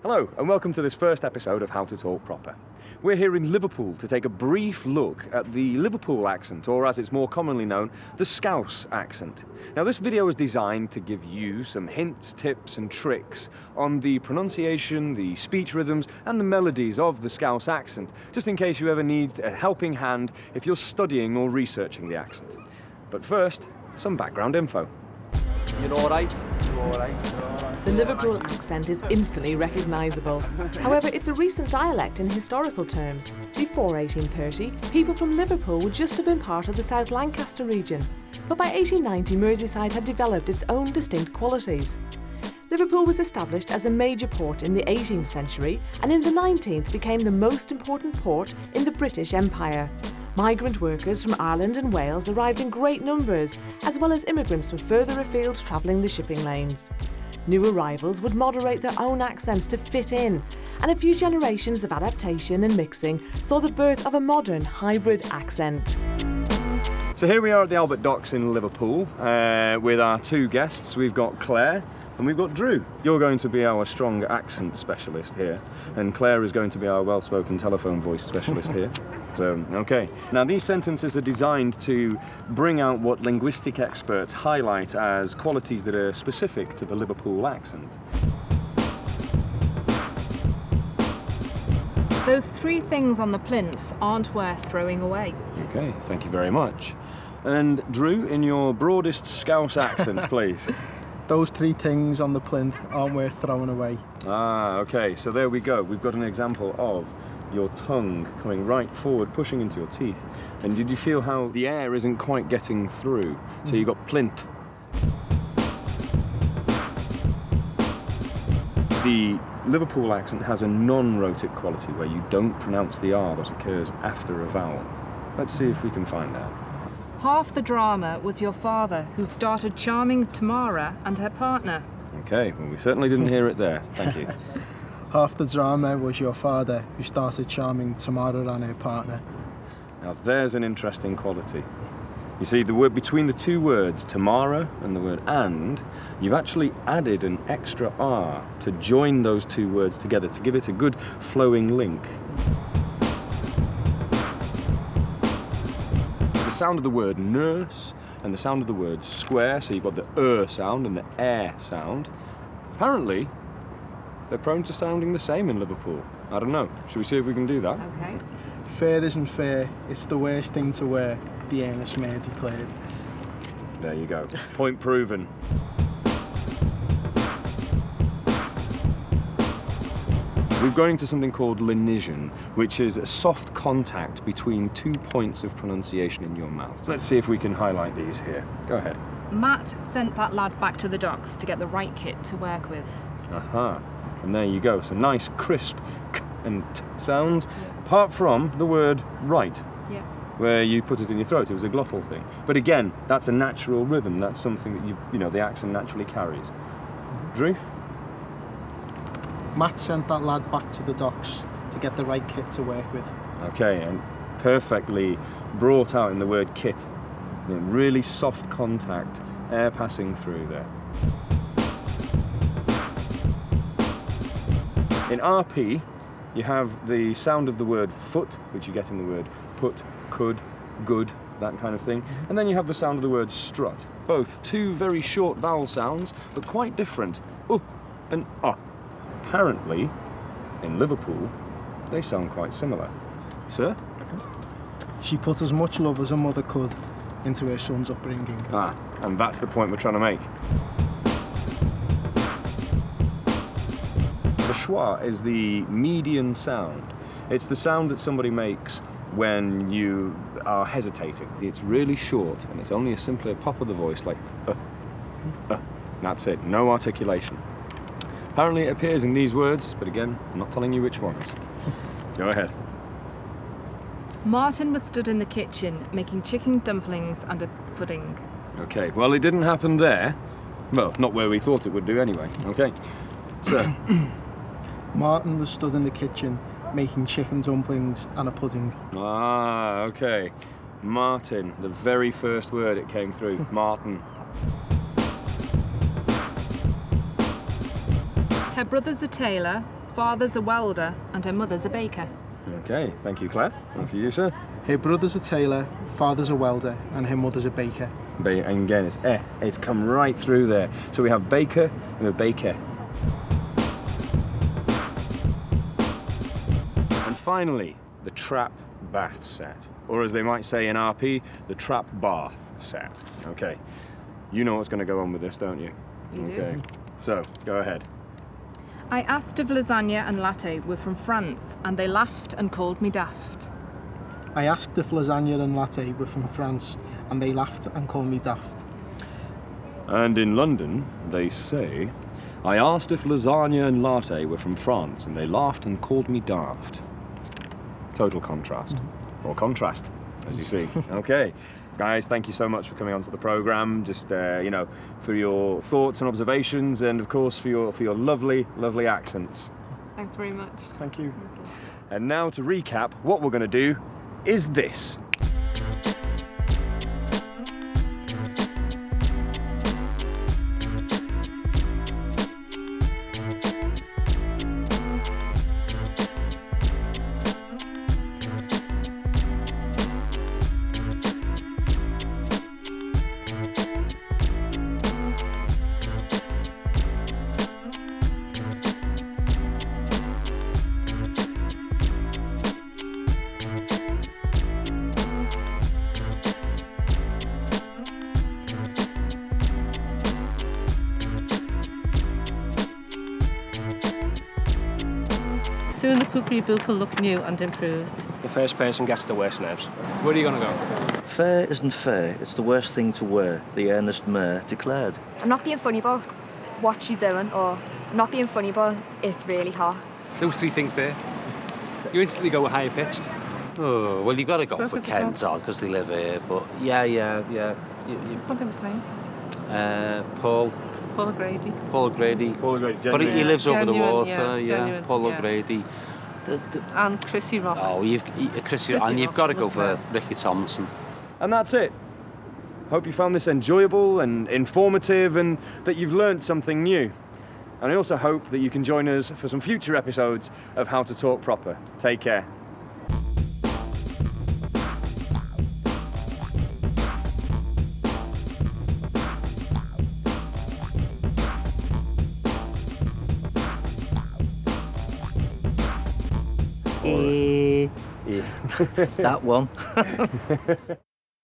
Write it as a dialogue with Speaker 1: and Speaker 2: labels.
Speaker 1: Hello, and welcome to this first episode of How to Talk Proper. We're here in Liverpool to take a brief look at the Liverpool accent, or as it's more commonly known, the Scouse accent. Now, this video is designed to give you some hints, tips and tricks on the pronunciation, the speech rhythms and the melodies of the Scouse accent, just in case you ever need a helping hand if you're studying or researching the accent. But first, some background info.
Speaker 2: You're all right.
Speaker 3: The Liverpool accent is instantly recognisable. However, it's a recent dialect in historical terms. Before 1830, people from Liverpool would just have been part of the South Lancaster region. But by 1890, Merseyside had developed its own distinct qualities. Liverpool was established as a major port in the 18th century and in the 19th became the most important port in the British Empire. Migrant workers from Ireland and Wales arrived in great numbers, as well as immigrants from further afield travelling the shipping lanes. New arrivals would moderate their own accents to fit in, and a few generations of adaptation and mixing saw the birth of a modern hybrid accent.
Speaker 1: So here we are at the Albert Docks in Liverpool with our two guests. We've got Claire and we've got Drew. You're going to be our strong accent specialist here, and Claire is going to be our well-spoken telephone voice specialist here. So, okay. Now, these sentences are designed to bring out what linguistic experts highlight as qualities that are specific to the Liverpool accent.
Speaker 4: Those three things on the plinth aren't worth throwing away.
Speaker 1: Okay, thank you very much. And Drew, in your broadest Scouse accent, please.
Speaker 5: Those three things on the plinth aren't worth throwing away.
Speaker 1: Ah, okay, so there we go. We've got an example of your tongue coming right forward, pushing into your teeth. And did you feel how the air isn't quite getting through? So you got plinth. The Liverpool accent has a non-rhotic quality where you don't pronounce the R that occurs after a vowel. Let's see if we can find that.
Speaker 4: Half the drama was your father, who started charming Tamara and her partner.
Speaker 1: Okay, well, we certainly didn't hear it there. Thank you.
Speaker 5: Half the drama was your father, who started charming Tamara and her partner.
Speaker 1: Now there's an interesting quality. You see, the word between the two words, Tamara and the word and, you've actually added an extra R to join those two words together to give it a good flowing link. The sound of the word nurse and the sound of the word square, so you've got the sound and the air sound. Apparently, they're prone to sounding the same in Liverpool. I don't know. Should we see if we can do that?
Speaker 4: Okay.
Speaker 5: Fair isn't fair. It's the worst thing to wear, the earnest mayor declared.
Speaker 1: There you go. Point proven. We're going to something called lenition, which is a soft contact between 2 points of pronunciation in your mouth. Let's see if we can highlight these here. Go ahead.
Speaker 4: Matt sent that lad back to the docks to get the right kit to work with.
Speaker 1: Aha. And there you go. So nice, crisp k and t sounds, apart from the word right,
Speaker 4: Yeah.
Speaker 1: where you put it in your throat. It was a glottal thing. But again, that's a natural rhythm. That's something that you know, the accent naturally carries. Drew?
Speaker 5: Matt sent that lad back to the docks to get the right kit to work with.
Speaker 1: Okay, and perfectly brought out in the word kit. You know, really soft contact, air passing through there. In RP, you have the sound of the word foot, which you get in the word put, could, good, that kind of thing. And then you have the sound of the word strut. Both two very short vowel sounds, but quite different. And Apparently, in Liverpool, they sound quite similar. Sir?
Speaker 5: She put as much love as her mother could into her son's upbringing.
Speaker 1: Ah, and that's the point we're trying to make. The schwa is the median sound. It's the sound that somebody makes when you are hesitating. It's really short, and it's only a simpler pop of the voice, like That's it, no articulation. Apparently it appears in these words, but again, I'm not telling you which ones. Go ahead.
Speaker 4: Martin was stood in the kitchen making chicken dumplings and a pudding.
Speaker 1: Okay, well, it didn't happen there. Well, not where we thought it would do anyway. Okay, so.
Speaker 5: Martin was stood in the kitchen making chicken dumplings and a pudding.
Speaker 1: Ah, okay. Martin, the very first word it came through. Martin.
Speaker 4: Her brother's a tailor, father's a welder and her mother's a baker.
Speaker 1: Okay, thank you, Claire. And for you, sir?
Speaker 5: Her brother's a tailor, father's a welder, and her mother's a baker.
Speaker 1: And again, it's It's come right through there. So we have baker and a baker. And finally, the trap bath set. Or as they might say in RP, the trap bath set. Okay, you know what's going to go on with this, don't you? Okay, so go ahead.
Speaker 4: I asked if lasagna and latte were from France, and they laughed and called me daft.
Speaker 5: I asked if lasagna and latte were from France, and they laughed and called me daft.
Speaker 1: And in London, they say, I asked if lasagna and latte were from France, and they laughed and called me daft. Total contrast. Or contrast, as you see. Okay. Guys, thank you so much for coming onto the programme, just, for your thoughts and observations, and of course for your lovely, lovely accents.
Speaker 4: Thanks very much.
Speaker 5: Thank you.
Speaker 1: And now to recap, what we're going to do is this.
Speaker 2: Soon the cookery book will look new and improved.
Speaker 6: The first person gets the worst nerves.
Speaker 7: Where are you going to go?
Speaker 8: Fair isn't fair, it's the worst thing to wear, the earnest mayor declared.
Speaker 9: I'm not being funny, but what you doing? Or I'm not being funny, but it's really hot.
Speaker 7: Those three things there, you instantly go higher pitched.
Speaker 6: Oh, well, you've got to go for Kent on because they live here, but yeah.
Speaker 2: What was his name?
Speaker 6: Paul
Speaker 2: O'Grady.
Speaker 6: Paul O'Grady. But he lives over the water, yeah. Paul O'Grady.
Speaker 2: And Chrissy Rock.
Speaker 6: Oh, Chrissy and you've got to go for Ricky Thompson.
Speaker 1: And that's it. Hope you found this enjoyable and informative and that you've learnt something new. And I also hope that you can join us for some future episodes of How to Talk Proper. Take care.
Speaker 8: That one.